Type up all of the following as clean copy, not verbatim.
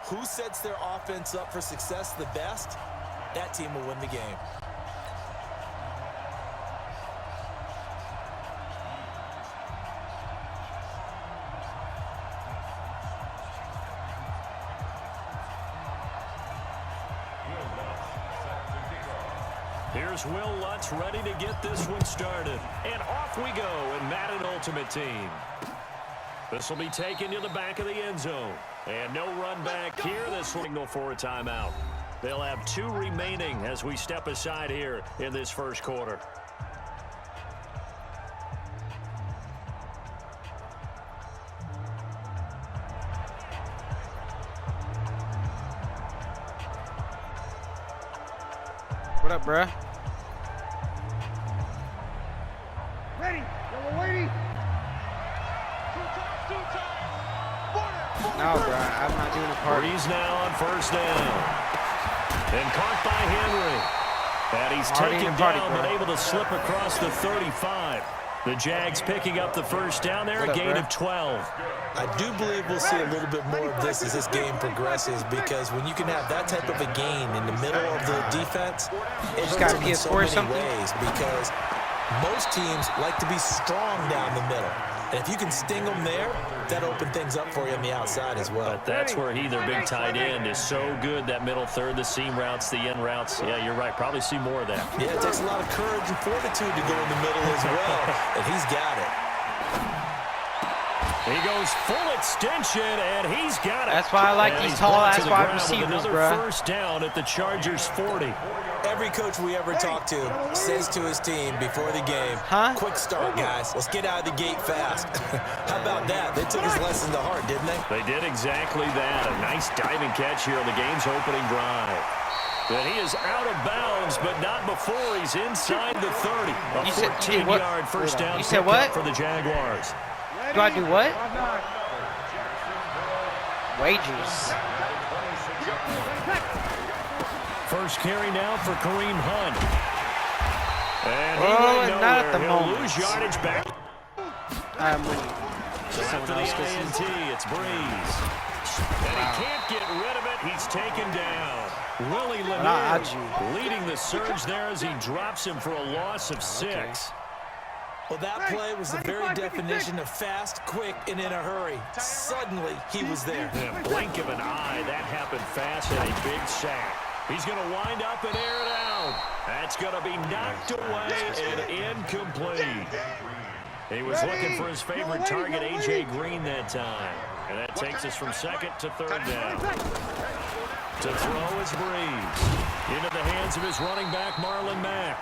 who sets their offense up for success the best, that team will win the game. Here's Will Lutz ready to get this one started. And off we go in Madden Ultimate Team. This will be taken to the back of the end zone. And no run back here. This will signal for a timeout. They'll have 2 remaining as we step aside here in this first quarter. What up, bruh? Ready. We're waiting. No, bruh. I'm not doing a party. Breeze now on first down. And caught by Henry. And he's taken down, but able to slip across the 35. The Jags picking up the first down there, a gain of 12. I do believe we'll see a little bit more of this as this game progresses, because when you can have that type of a gain in the middle of the defense, it just got hurts PS4 in or so something? many ways, because most teams like to be strong down the middle. And if you can sting them there, that opens things up for you on the outside as well. But that's where their big tight end, is so good, that middle third, the seam routes, the end routes. Yeah, you're right. Probably see more of that. Yeah, it takes a lot of courage and fortitude to go in the middle as well, and he's got it. He goes full extension, and he's got it. That's why I like these tall-ass wide receivers, bro. First down at the Chargers 40. Every coach we ever talk to says to his team before the game, quick start, guys. Let's get out of the gate fast. How about that? They took his lesson to heart, didn't they? They did exactly that. A nice diving catch here on the game's opening drive. And he is out of bounds, but not before he's inside the 30. A 14-yard first down pickup for the Jaguars. Do I do what? Wagers. First carry now for Kareem Hunt. And he went not at the nowhere. He'll moment. lose yardage back. I'm winning. After the INT, it's Breeze. And he can't get rid of it. He's taken down. Willie Lanier leading the surge there as he drops him for a loss of 6. Well, that play was the very definition of fast, quick, and in a hurry. Suddenly, he was there. In a blink of an eye, that happened fast and a big sack. He's going to wind up and air it out. That's going to be knocked away and incomplete. He was looking for his favorite target, A.J. Green, that time. And that takes us from second to third down. To throw is Breeze. Into the hands of his running back, Marlon Mack.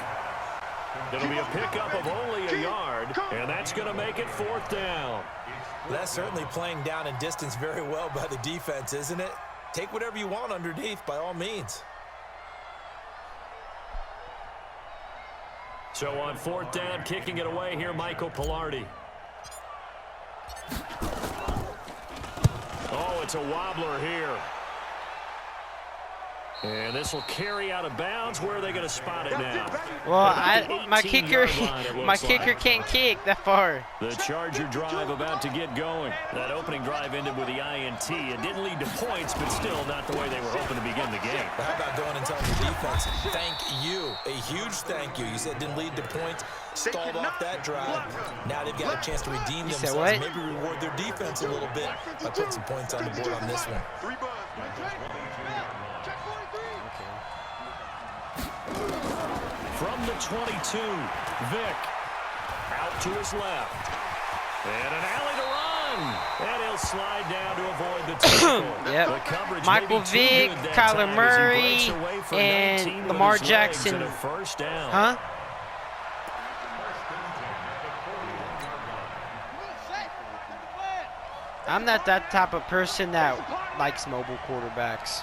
It'll be a pickup of only a yard, and that's going to make it fourth down. That's certainly playing down in distance very well by the defense, isn't it? Take whatever you want underneath, by all means. So on fourth down, kicking it away here, Michael Pilardi. Oh, it's a wobbler here. And this will carry out of bounds. Where are they going to spot it now? Well, my kicker can't kick that far. The Charger drive about to get going. That opening drive ended with the INT. It didn't lead to points, but still not the way they were hoping to begin the game. How about going and telling your defense, thank you, a huge thank you. You said it didn't lead to points, stalled off that drive. Now they've got a chance to redeem themselves, maybe reward their defense a little bit by putting some points on the board on this one. From the 22, Vick out to his left. And an alley to run. And he'll slide down to avoid the tackle. Yep. The coverage Michael Vick, Kyler Murray, and Lamar Jackson. First down. Huh? I'm not that type of person that likes mobile quarterbacks.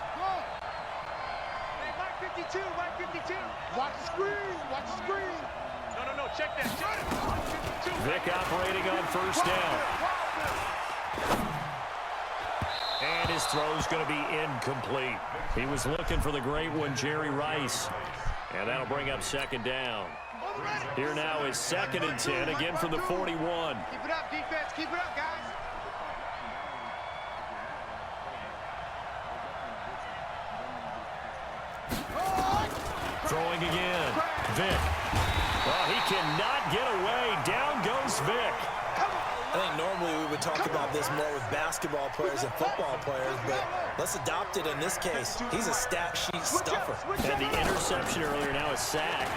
Watch the screen. Watch the screen. No. Check that. Vick operating on first down. And his throw's going to be incomplete. He was looking for the great one, Jerry Rice. And that'll bring up second down. Here now is 2nd and 10, again from the 41. Keep it up, defense. Keep it up, guys. Throwing again. Vick. Oh, he cannot get away. Down goes Vick. I think normally we would talk about this more with basketball players and football players, but let's adopt it in this case. He's a stat sheet stuffer. Had the interception earlier, now a sack.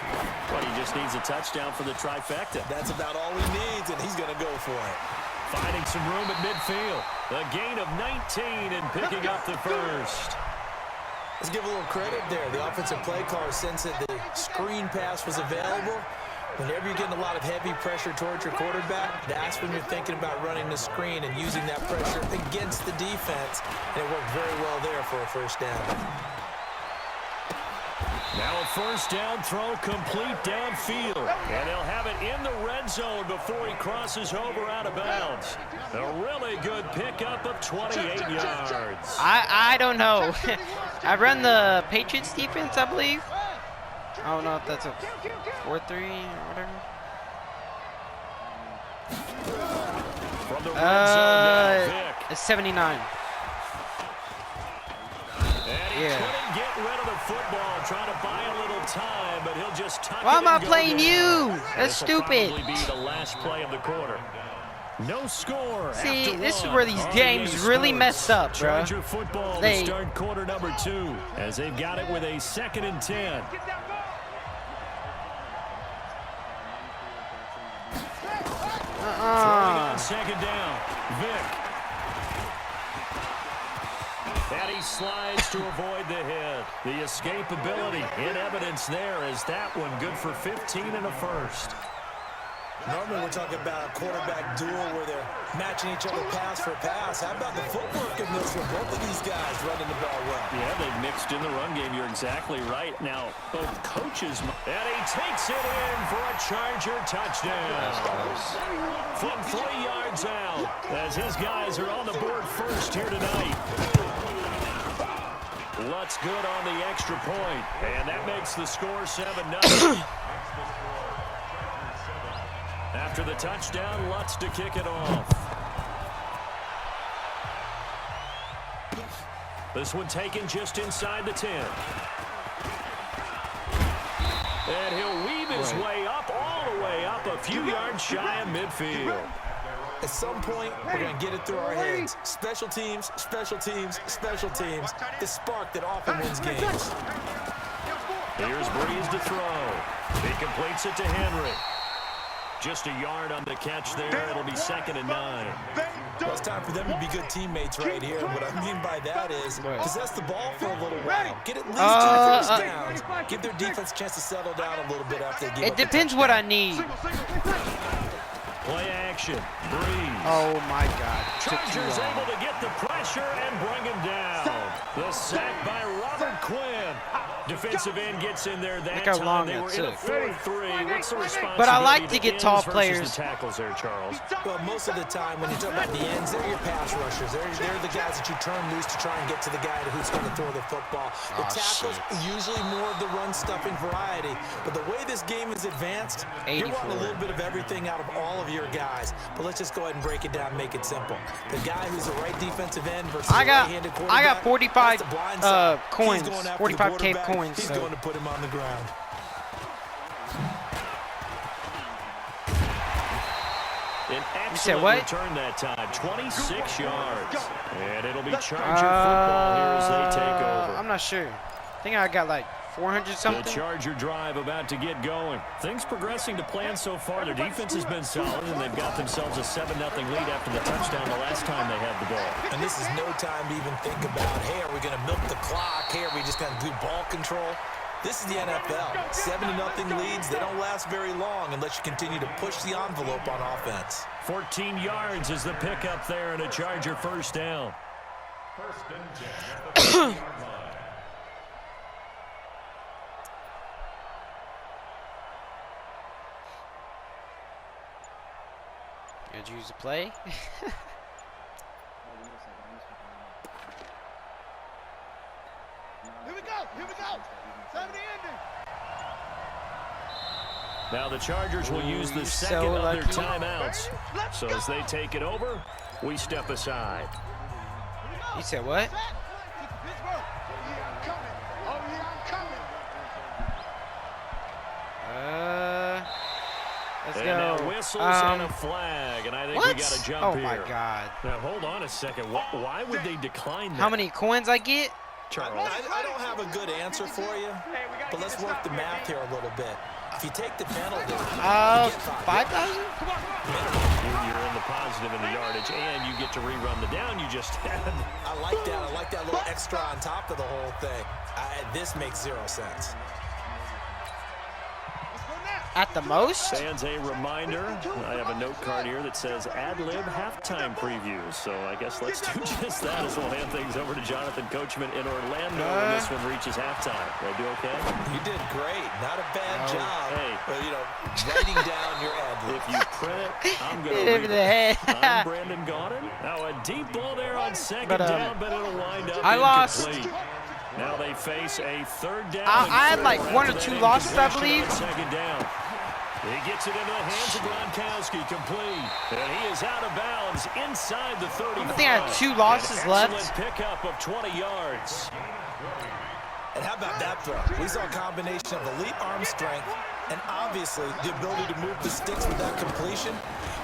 But he just needs a touchdown for the trifecta. That's about all he needs, and he's going to go for it. Finding some room at midfield. A gain of 19 and picking up the first. Let's give a little credit there. The offensive play caller sensed that the screen pass was available. Whenever you're getting a lot of heavy pressure towards your quarterback, that's when you're thinking about running the screen and using that pressure against the defense. And it worked very well there for a first down. Now a first down throw complete downfield. And he'll have it in the red zone before he crosses over out of bounds. A really good pickup of 28 yards. I don't know. I run the Patriots defense, I believe. I don't know if that's a 4-3 or whatever. From the red zone now, Vick. It's 79. And he couldn't get rid of the football, trying to buy a little time, but he'll just tuck Why it am I and go playing down. you? That's stupid. This will probably be the last play of the quarter. No score. See, after this is one. where these games really mess up, bro. Charger football to start quarter number 2, as they've got it with a 2nd and 10. Throwing on 2nd down, Vick. And he slides to avoid the hit. The escapability in evidence there, as that one good for 15 and a first. Normally we're talking about a quarterback duel where they're matching each other pass for pass. How about the footwork in this one? Both of these guys running the ball well. Yeah, they've mixed in the run game. You're exactly right. Now, both coaches. And he takes it in for a Charger touchdown. From 3 yards out, as his guys are on the board first here tonight. Lutz good on the extra point, and that makes the score 7-0. After the touchdown, Lutz to kick it off. This one taken just inside the 10. And he'll weave his way up, all the way up, a few yards shy of midfield. At some point, we're going to get it through our heads. Special teams, special teams, special teams. The spark that often wins games. Here's Breeze to throw. He completes it to Henry. Just a yard on the catch there. It'll be 2nd and 9. Well, it's time for them to be good teammates right here. What I mean by that is possess the ball for a little while. Get at least 2 first downs. Give their defense a chance to settle down a little bit after they give It up depends what I need. Play action. Breeze. Oh, my God. Chargers able to get the pressure and bring him down. The sack by Robert Quinn. Defensive end gets in there that time. They were in a 4-3. What's the responsibility? But I like to get tall players. The tackles there, Charles. Well, most of the time when you talk about the ends, they're your pass rushers. They're the guys that you turn loose to try and get to the guy who's going to throw the football. The tackles, usually more of the run-stuffing variety. But the way this game is advanced, you're wanting a little bit of everything out of all of your guys. But let's just go ahead and break it down and make it simple. The guy who's the right defensive end versus the right-handed quarterback. I got 45 coins, 45 tape coins. He's going to put him on the ground. An excellent return that time, 26 yards. And it'll be Charger football here as they take over. I'm not sure. I think I got like 400 something. The Charger drive about to get going. Things progressing to plan so far. Their defense has been solid, and they've got themselves a 7-0 lead after the touchdown the last time they had the ball. And this is no time to even think about, hey, are we going to milk the clock? Hey, are we just going to do ball control? This is the NFL. 7-0 leads, they don't last very long unless you continue to push the envelope on offense. 14 yards is the pickup there, and a Charger first down. Good use of play. Here we go. Here we go. 70 ending. Now the Chargers will use the second of their timeouts. So as they take it over, we step aside. You said what? Let's and go. now whistles and a flag, and I think we got to jump here. Oh my God. Now hold on a second. Why would they decline that? How many coins I get? Charles. I don't have a good answer for you, but let's work the math here a little bit. If you take the penalty, you get 5,000? You're in the positive in the yardage, and you get to rerun the down you just had. I like that. I like that little extra on top of the whole thing. This makes 0 sense. At the most? Fans, a reminder, I have a note card here that says ad-lib halftime previews. So I guess let's do just that as we'll hand things over to Jonathan Coachman in Orlando when this one reaches halftime. Did I do okay? You did great. Not a bad job. Hey. But, you know, writing down your ad-lib. If you print it, I'm going to read it. I'm Brandon Gaudin. Now a deep ball there on second down, but it'll wind up incomplete. Now they face a third down. I had like 1 or 2 losses, I believe. Second down. He gets it into the hands of Gronkowski, complete. And he is out of bounds inside the 35. I think I had 2 losses left. Excellent pickup of 20 yards. And how about that throw? We saw a combination of elite arm strength and obviously the ability to move the sticks with that completion.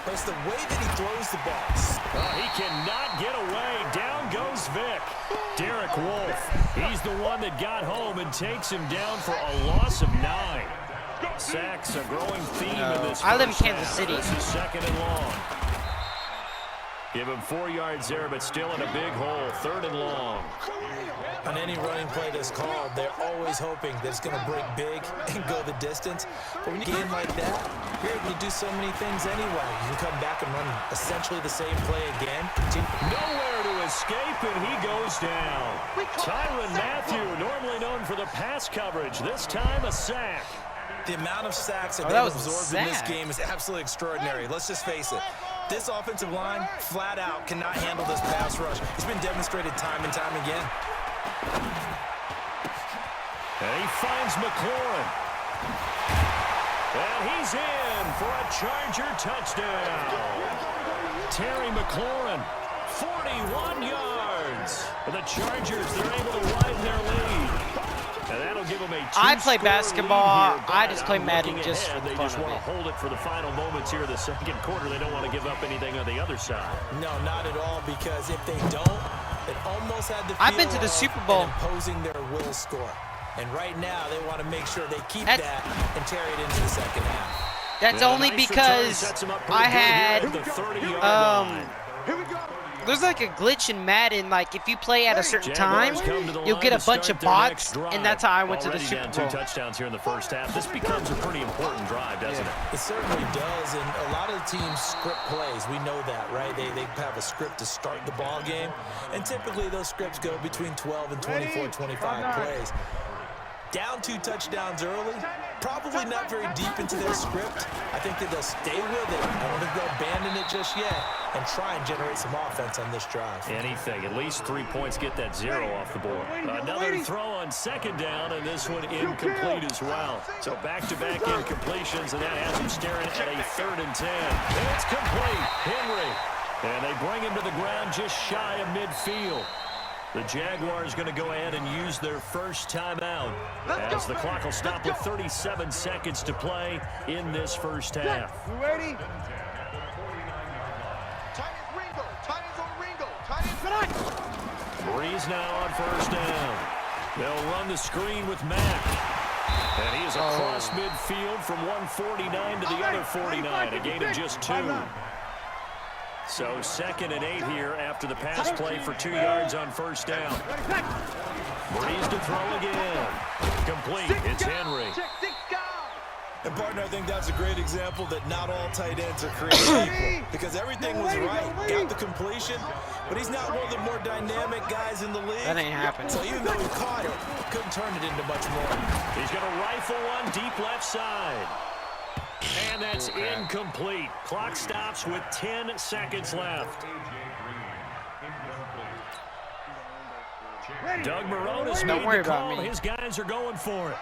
But it's the way that he throws the balls. He cannot get away. Down goes Vic. Derek Wolfe. He's the one that got home and takes him down for a loss of 9. Sacks a growing theme in this. I live in Kansas City. This is second and long. Give him 4 yards there, but still in a big hole. Third and long. On any running play that's called, they're always hoping that it's going to break big and go the distance. But when you game like that, you're able to do so many things anyway. You can come back and run essentially the same play again. Nowhere to escape, and he goes down. Tyrann Mathieu, normally known for the pass coverage, this time a sack. The amount of sacks that they've absorbed in this game is absolutely extraordinary. Let's just face it. This offensive line, flat out, cannot handle this pass rush. It's been demonstrated time and time again. And he finds McLaurin. And he's in for a Charger touchdown. Terry McLaurin, 41 yards. For the Chargers, they're able to widen their lead. And that'll give them a I play basketball. I just play Madden just for the They fun just of want it. to hold it for the final moments here of the second quarter. They don't want to give up anything on the other side. No, not at all, because if they don't, it almost had the I've been to the Super Bowl. Imposing their will score. And right now, they want to make sure they keep that and carry it into the second half. That's only because I had there's like a glitch in Madden, like if you play at a certain time, you'll get a bunch of bots, and that's how I went to the Super Bowl. 2 touchdowns here in the first half. This becomes a pretty important drive, doesn't it? It certainly does, and a lot of teams script plays. We know that, right? They have a script to start the ball game, and typically those scripts go between 12 and 24, 25 plays. Down 2 touchdowns early, probably not very deep into their script. I think that they'll stay with it. I don't think they'll abandon it just yet and try and generate some offense on this drive. Anything. At least 3 points get that 0 off the board. Another throw on second down, and this one incomplete as well. So back-to-back incompletions, and that has him staring at a 3rd and 10. And it's complete. Henry. And they bring him to the ground just shy of midfield. The Jaguars going to go ahead and use their first timeout as the clock will stop with 37 seconds to play in this first half. You ready? Tight ends on Ringo. Breeze now on first down. They'll run the screen with Mack. And he is across midfield from 149 to the other 49, a gain of just 2. So 2nd and 8 here after the pass play for 2 yards on first down. Breeze to throw again. Complete. It's Henry. And, partner, I think that's a great example that not all tight ends are created equal, because everything was right. Got the completion, but he's not one of the more dynamic guys in the league. That ain't happening. So even though he caught it, couldn't turn it into much more. He's going to rifle one deep left side. And that's incomplete. Clock stops with 10 seconds left. Doug Marone has made the call. His guys are going for it.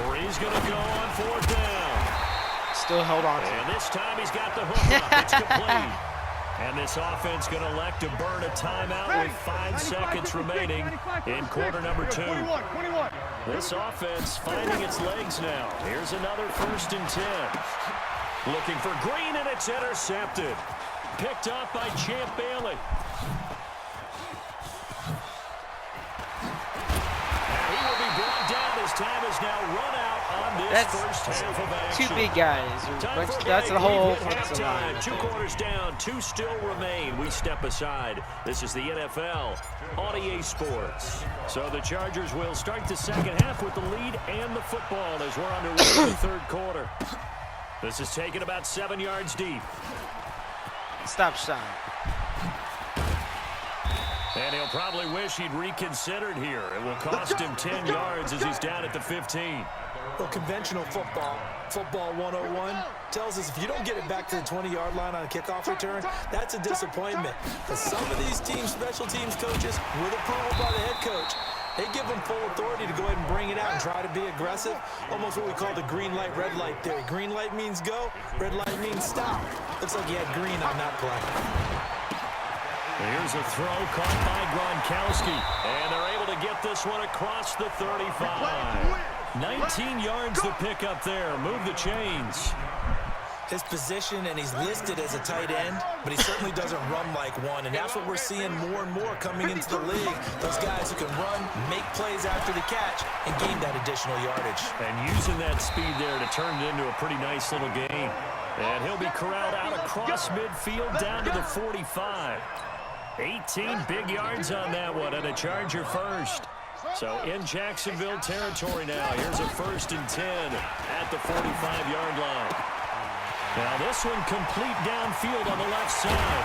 Breeze going to go on 4th down. Still hold on to it. And this time he's got the hook up. It's complete. And this offense going to elect to burn a timeout with 5 seconds remaining in quarter number 2. This offense finding its legs now. Here's another 1st and 10. Looking for Green, and it's intercepted. Picked up by Champ Bailey. And he will be brought down. His time is now run out on this first half of action. 2 big guys. That's the whole offensive line. 2 quarters down, 2 still remain. We step aside. This is the NFL on EA Sports. So the Chargers will start the second half with the lead and the football as we're underway in the 3rd quarter. This is taken about 7 yards deep. Stop sign. And he'll probably wish he'd reconsidered here. It will cost him 10 yards as he's down at the 15. Well, conventional football 101, tells us if you don't get it back to the 20-yard line on a kickoff return, that's a disappointment. Because some of these special teams coaches, with approval by the head coach, they give them full authority to go ahead and bring it out and try to be aggressive. Almost what we call the green light, red light theory. Green light means go, red light means stop. Looks like he had green on that play. Here's a throw caught by Gronkowski. And they're able to get this one across the 35. 19 yards to pick up there. Move the chains. His position, and he's listed as a tight end, but he certainly doesn't run like one, and that's what we're seeing more and more coming into the league. Those guys who can run, make plays after the catch, and gain that additional yardage. And using that speed there to turn it into a pretty nice little game. And he'll be corralled out across midfield down to the 45. 18 big yards on that one, and a Charger first. So in Jacksonville territory now. Here's a 1st and 10 at the 45-yard line. Now this one complete downfield on the left side.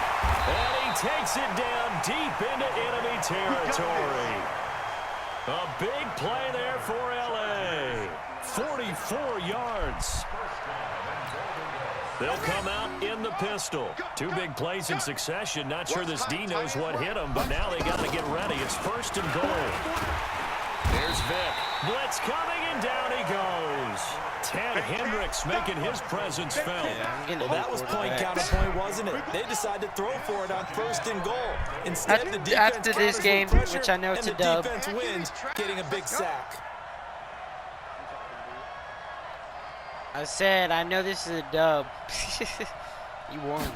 And he takes it down deep into enemy territory. A big play there for LA. 44 yards. They'll come out in the pistol. 2 big plays in succession. Not sure this D knows what hit him, but now they got to get ready. It's 1st and goal. There's Vick. Blitz coming, and down he goes. Ted Hendricks making his presence felt. Well, that was point counterpoint, wasn't it? They decided to throw for it on 1st and goal. Instead, the defense after this game, which I know it's a dub, the defense wins, getting a big sack. I said, I know this is a dub. You won.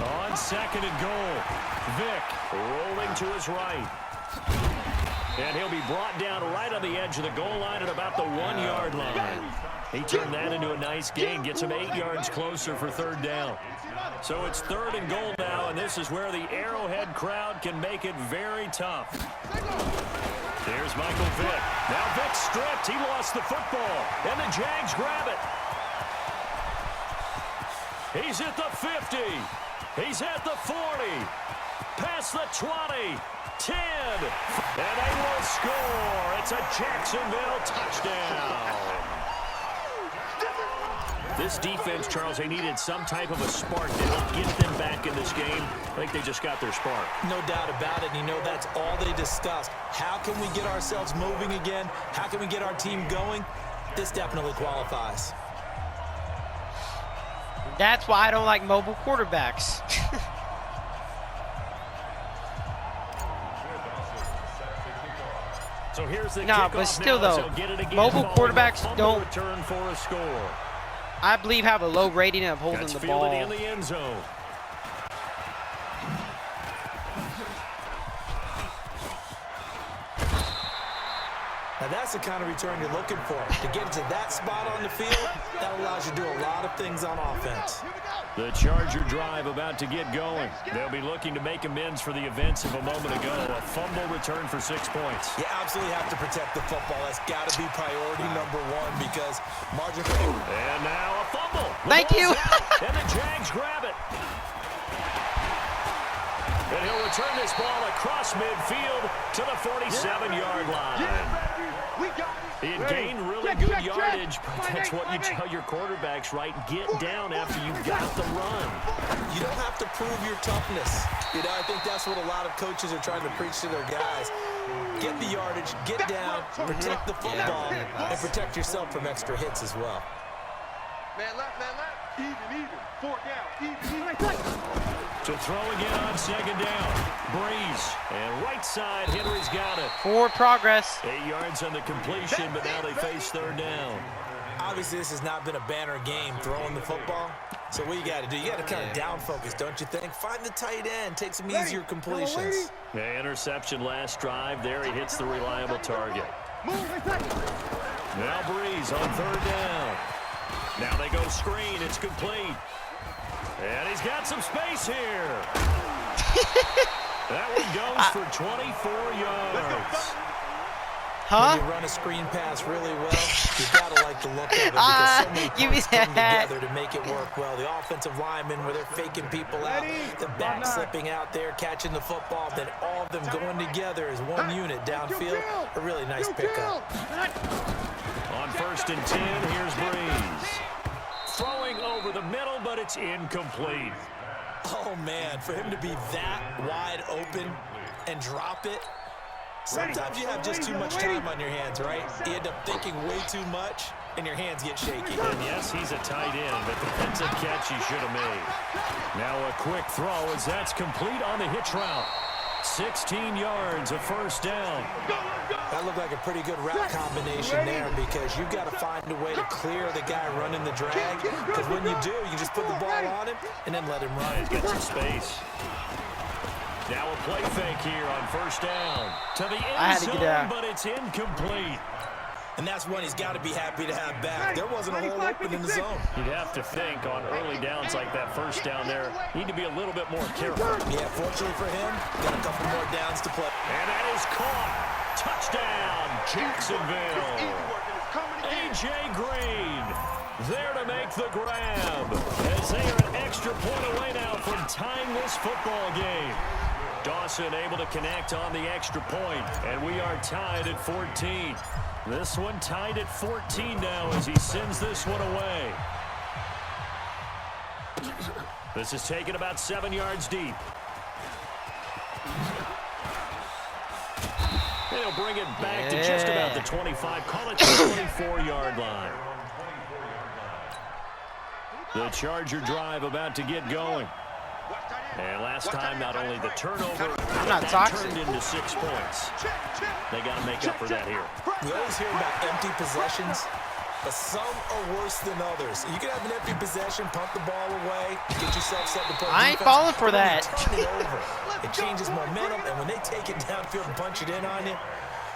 On 2nd and goal, Vick rolling to his right. And he'll be brought down right on the edge of the goal line at about the 1-yard line. He turned that into a nice gain, gets him 8 yards closer for 3rd down. So it's 3rd and goal now, and this is where the Arrowhead crowd can make it very tough. There's Michael Vick. Now Vick stripped. He lost the football, and the Jags grab it. He's at the 50. He's at the 40. Past the 20. 10. And they will score. It's a Jacksonville touchdown. This defense, Charles, they needed some type of a spark to help get them back in this game. I think they just got their spark. No doubt about it. And you know, that's all they discussed. How can we get ourselves moving again? How can we get our team going? This definitely qualifies. That's why I don't like mobile quarterbacks. So here's the no, but still though, mobile quarterbacks don't return for a score. I believe have a low rating of holding the ball. In the end zone. Now that's the kind of return you're looking for. To get to that spot on the field, that allows you to do a lot of things on offense. The Charger drive about to get going. They'll be looking to make amends for the events of a moment ago. A fumble return for 6 points. You absolutely have to protect the football. That's got to be priority number 1 because margin for error. And now a fumble. Thank you. And the Jags grab it. And he'll return this ball across midfield to the 47-yard line. He had gained really good yardage, but that's what you tell your quarterbacks, right? Get down after you've got the run. You don't have to prove your toughness. You know, I think that's what a lot of coaches are trying to preach to their guys. Get the yardage, get down, protect the football, and protect yourself from extra hits as well. Man left, man left. Even. 4 down. Even. To throw again on second down. Breeze. And right side, Henry's got it. Forward progress. 8 yards on the completion, but now they face third down. Obviously, this has not been a banner game throwing the football. So what you got to do, you got to kind of down focus, don't you think? Find the tight end, take some easier completions. Yeah, interception last drive. There he hits the reliable target. Now Breeze on third down. Now they go screen. It's complete. And he's got some space here. That one goes for 24 yards. Huh? When you run a screen pass really well, you gotta like the look of it because so many parts come together to make it work well. The offensive linemen, where they're faking people out, the back slipping out there, catching the football, then all of them going together as one unit downfield. A really nice pickup. On 1st and 10, here's Breeze. Throwing over the middle, but it's incomplete. Oh, man, for him to be that wide open and drop it, sometimes you have just too much time on your hands, right? You end up thinking way too much, and your hands get shaky. And yes, he's a tight end, but defensive catch he should have made. Now a quick throw as that's complete on the hitch route. 16 yards, a first down. That looked like a pretty good route combination there because you've got to find a way to clear the guy running the drag, because when you do, you just put the ball on him and then let him run. He's got some space. Now a play fake here on first down. To the end zone, but it's incomplete. And that's one he's got to be happy to have back. There wasn't a hole open in the zone. You'd have to think on early downs like that first down there, need to be a little bit more careful. Yeah, fortunately for him, got a couple more downs to play. And that is caught. Touchdown, Jacksonville. A.J. Green there to make the grab as they are an extra point away now from tying this football game. Dawson able to connect on the extra point, and we are tied at 14. This one tied at 14 now as he sends this one away. This is taken about 7 yards deep. They'll bring it back to just about the 25. Call it the 24-yard line. The Charger drive about to get going. And last time, not only the turnover, that turned into 6 points. They got to make up for that here. We always hear about empty possessions, but some are worse than others. You can have an empty possession, pump the ball away, get yourself set to play defense. I ain't falling for that. Turn it over. It changes momentum, and when they take it downfield and punch it in on you,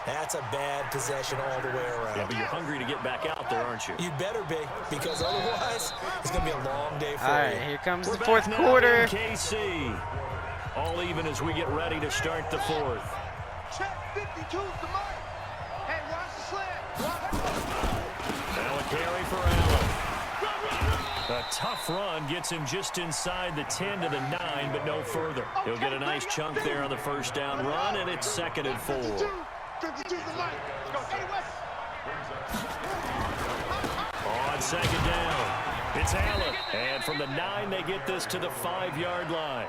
that's a bad possession all the way around. Yeah, but you're hungry to get back out there, aren't you? You better be, because otherwise, it's going to be a long day for you. All right, here comes the fourth quarter. KC. All even as we get ready to start the fourth. Check 52's the mic. Hey, watch the slant. Now a carry for Allen. A tough run gets him just inside the 10 to the 9, but no further. He'll get a nice chunk there on the first down run, and it's 2nd and 4. 52's the mic. Let's go. Hey, West. On second down, it's Allen. And from the 9, they get this to the 5-yard line.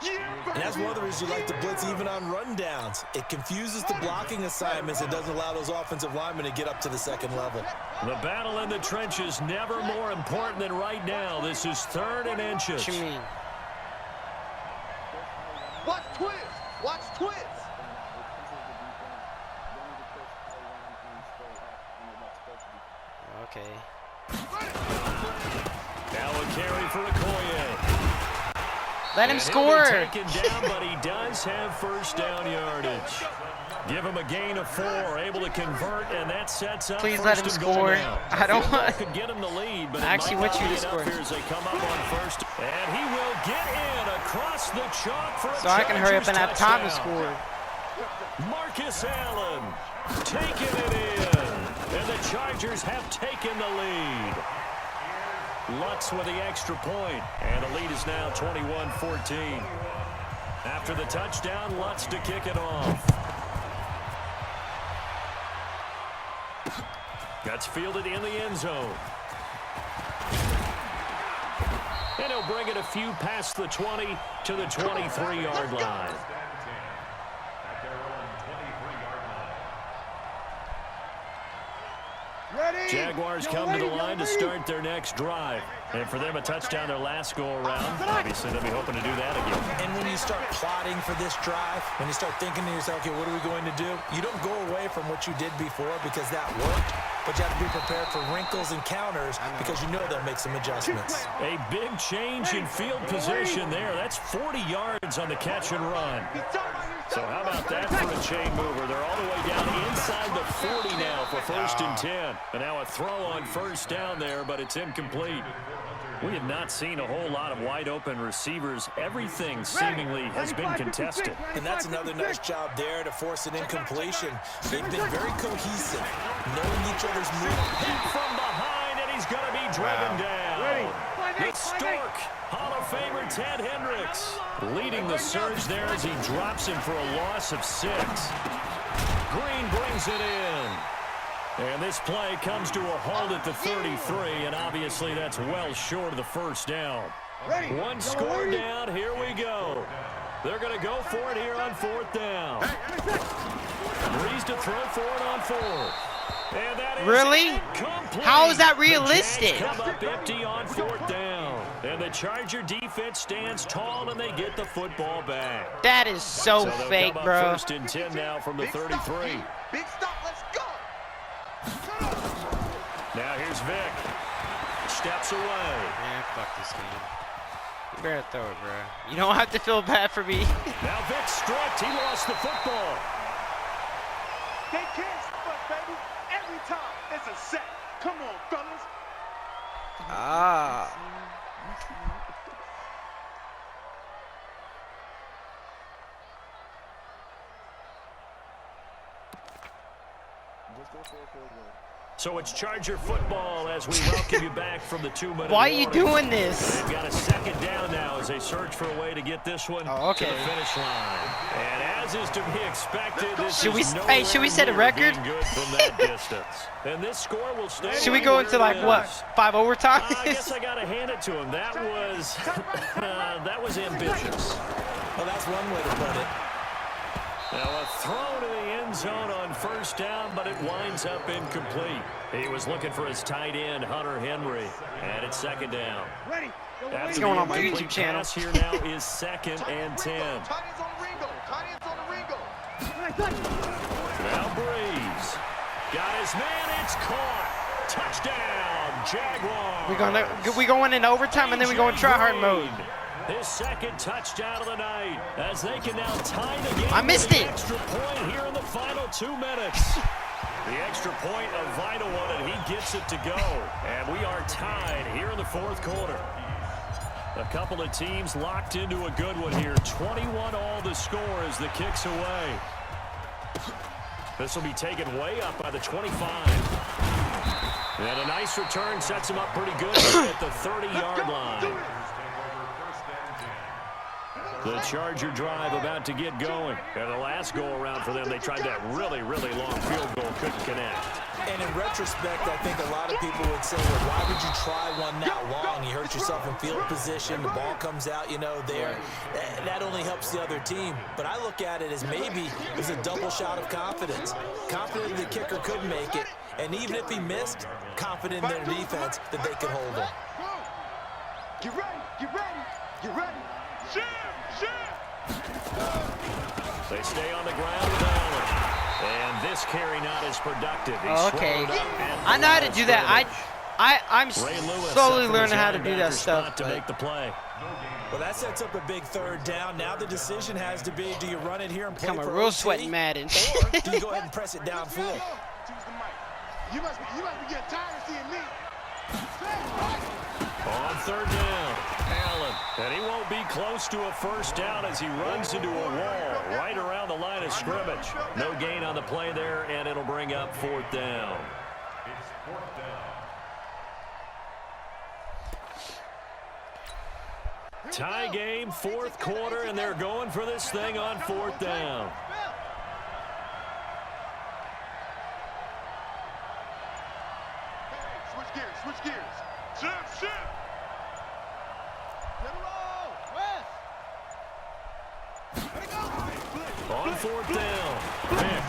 And that's one of the reasons you like to blitz even on rundowns. It confuses the blocking assignments. It doesn't allow those offensive linemen to get up to the second level. The battle in the trenches never more important than right now. This is 3rd and inches. What you mean? Watch twins. Watch twins. Okay. Now a carry for Okoye. Let him score. Taken down, but he does have first down yardage. Give him a gain of 4, able to convert, and that sets up. Please let him score. I don't want. Could get him the lead, but I actually want you to score. As they come up on first, and he will get in across the chalk for a So I can hurry up and have time to touchdown. score. Marcus Allen taking it in, and the Chargers have taken the lead. Lutz with the extra point, and the lead is now 21-14. After the touchdown, Lutz to kick it off. That's fielded in the end zone. And he'll bring it a few past the 20 to the 23-yard line. Jaguars come to the line to start their next drive. And for them, a touchdown their last go-around. Obviously, they'll be hoping to do that again. And when you start plotting for this drive, when you start thinking to yourself, okay, what are we going to do? You don't go away from what you did before because that worked, but you have to be prepared for wrinkles and counters because you know they'll make some adjustments. A big change in field position there. That's 40 yards on the catch and run. So how about that for a chain mover? They're all the way down inside the 40 now for 1st and 10. And now a throw on 1st down there, but it's incomplete. We have not seen a whole lot of wide-open receivers. Everything seemingly has been contested. And that's another nice job there to force an incompletion. They've been very cohesive, knowing each other's moves. Hit from behind, and he's going to be driven down. The Stork, Hall of Famer Ted Hendricks, leading the surge there as he drops him for a loss of 6. Green brings it in. And this play comes to a halt at the 33, and obviously that's well short of the 1st down. One score down, here we go. They're going to go for it here on 4th down. Breeze to throw for it on 4th. And that is really? incomplete. How is that realistic? The Jags come up empty on 4th down. And the Charger defense stands tall, and they get the football back. That is so fake, come up bro. 1st and 10 now from the 33. Big stop, let's go. Now here's Vic. Steps away. Man, fuck this game. You better throw it, bro. You don't have to feel bad for me. Now Vic stripped. He lost the football. They can't split, baby. Every time it's a set. Come on, fellas. Ah. So it's Charger football as we welcome you back from the 2-minute Why are you warning. doing this? They've got a 2nd down now as they search for a way to get this one to the finish line. And as is to be expected, this should we is set a record? good from that distance. And this score will stay. Should we go into like what, 5 overtime? I guess I gotta hand it to him. That was ambitious. Well, that's one way to put it. Now a throw to the end zone on 1st down, but it winds up incomplete. He was looking for his tight end, Hunter Henry, and it's 2nd down. What's going on my YouTube channel? Pass here now is 2nd and 10. Now Breeze. Got his man, it's caught. Touchdown, Jaguars. We going in overtime and then we go in try-hard mode. His 2nd touchdown of the night as they can now tie the game. I missed it. Extra point here in the final 2 minutes. The extra point, a vital one, and he gets it to go. And we are tied here in the 4th quarter. A couple of teams locked into a good one here. 21 all the score as the kick's away. This will be taken way up by the 25. And a nice return sets him up pretty good at the 30-yard line. The Charger drive about to get going. And the last go-around for them, they tried that really, really long field goal, couldn't connect. And in retrospect, I think a lot of people would say, well, why would you try one that long? You hurt yourself in field position, the ball comes out, you know, there. That only helps the other team. But I look at it as maybe it was a double shot of confidence. Confident the kicker could make it, and even if he missed, confident in their defense that they could hold him. Get ready, get ready, get ready. They stay on the ground with Allen. And this carry not as productive. Okay. I know how to do that. I'm slowly learning how to do that stuff. To make the play. Well, that sets up a big 3rd down. Now the decision has to be, do you run it here and play Become for a real OT, sweaty Madden. or do you go ahead and press it downfield? You must be getting tired of seeing me. On 3rd down, Allen. And he won't be close to a 1st down as he runs into a wall right around the line of scrimmage. No gain on the play there, and it'll bring up 4th down. Tie game, 4th quarter, and they're going for this thing on 4th down. Switch gears, switch gears. Shift. Let it roll. West. On 4th down, Vic.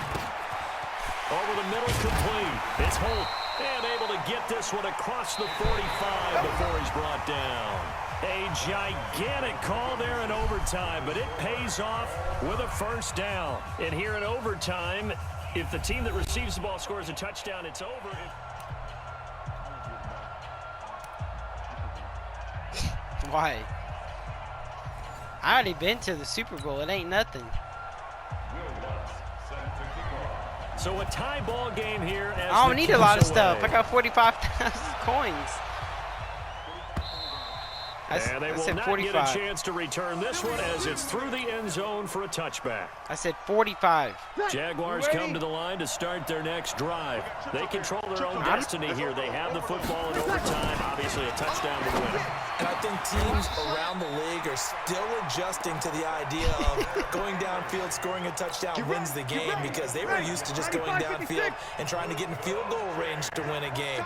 Over the middle, complete. It's Holt. And able to get this one across the 45 before he's brought down. A gigantic call there in overtime, but it pays off with a first down. And here in overtime, if the team that receives the ball scores a touchdown, it's over. Why? I already been to the Super Bowl. It ain't nothing. So a tie ball game here. As I don't need a lot of stuff. I got 45,000 coins. And they will said not 45. get a chance to return this one as it's through the end zone for a touchback. I said 45. Jaguars come to the line to start their next drive. They control their own destiny here. They have the football in overtime. Obviously a touchdown to win. And I think teams around the league are still adjusting to the idea of going downfield, scoring a touchdown wins the game, because they were used to just going downfield and trying to get in field goal range to win a game.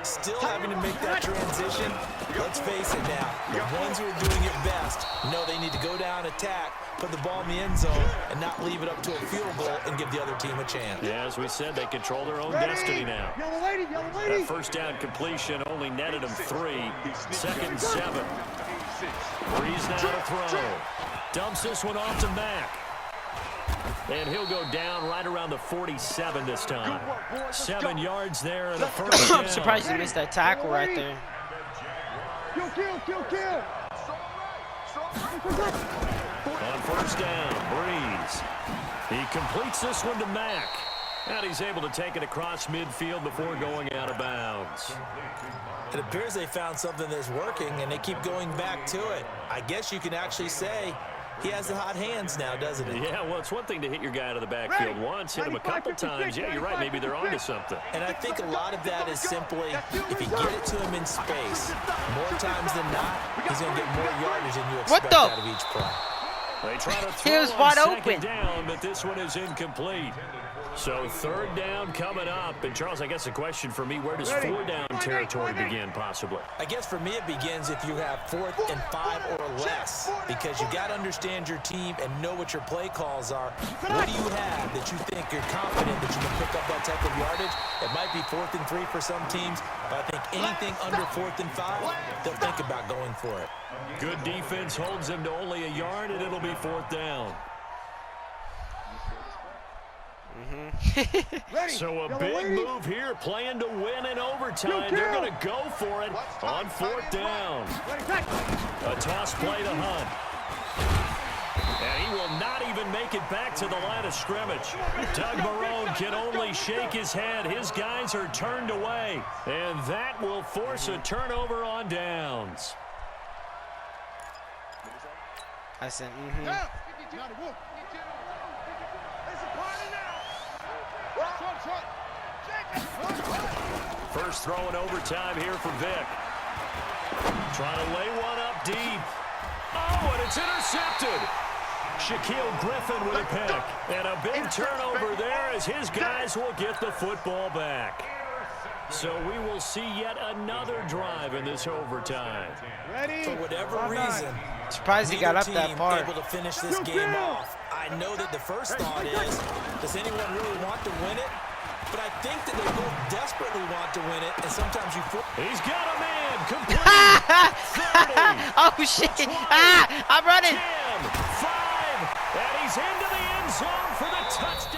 Still having to make that transition. Let's face it now, the ones who are doing it best know they need to go down, attack, put the ball in the end zone, and not leave it up to a field goal and give the other team a chance. Yeah, as we said, they control their own destiny now. That first down completion only netted them 3. 2nd and 7. Breeze now to throw. Dumps this one off to Mack. And he'll go down right around the 47 this time. 7 yards there and a first down. I'm surprised you missed that tackle right there. On first down, Breeze. He completes this one to Mack. And he's able to take it across midfield before going out of bounds. It appears they found something that's working, and they keep going back to it. I guess you can actually say he has the hot hands now, doesn't he? Yeah, well, it's one thing to hit your guy out of the backfield once, hit him a couple times. Yeah, you're right. Maybe they're onto something. And I think a lot of that is simply, if you get it to him in space, more times than not, he's going to get more yardage than you expect out of each play. They try to throw He was wide on open. 2nd down, but this one is incomplete. So 3rd down coming up. And, Charles, I guess a question for me, where does 4 down territory begin, possibly? I guess for me it begins if you have 4th and 5 or less, because you got to understand your team and know what your play calls are. What do you have that you think you're confident that you can pick up that type of yardage? It might be 4th and 3 for some teams, but I think anything under 4th and 5, they'll think about going for it. Good defense holds them to only a yard, and it'll be 4th down. So a big move here, playing to win in overtime. They're going to go for it on 4th down. A toss play to Hunt. And he will not even make it back to the line of scrimmage. Doug Marrone can only shake his head. His guys are turned away. And that will force a turnover on downs. I said, First throw in overtime here for Vic. Trying to lay one up deep. Oh, and it's intercepted. Shaquille Griffin with a pick. And a big turnover there as his guys will get the football back. So we will see yet another drive in this overtime. For whatever reason, surprised he got up that far. Able to finish this game off. I know that the first thought is, does anyone really want to win it? But I think that they both desperately want to win it, and sometimes you... He's got a man, complete. 30. Oh, shit. I'm running. 10, 5, and he's into the end zone for the touchdown.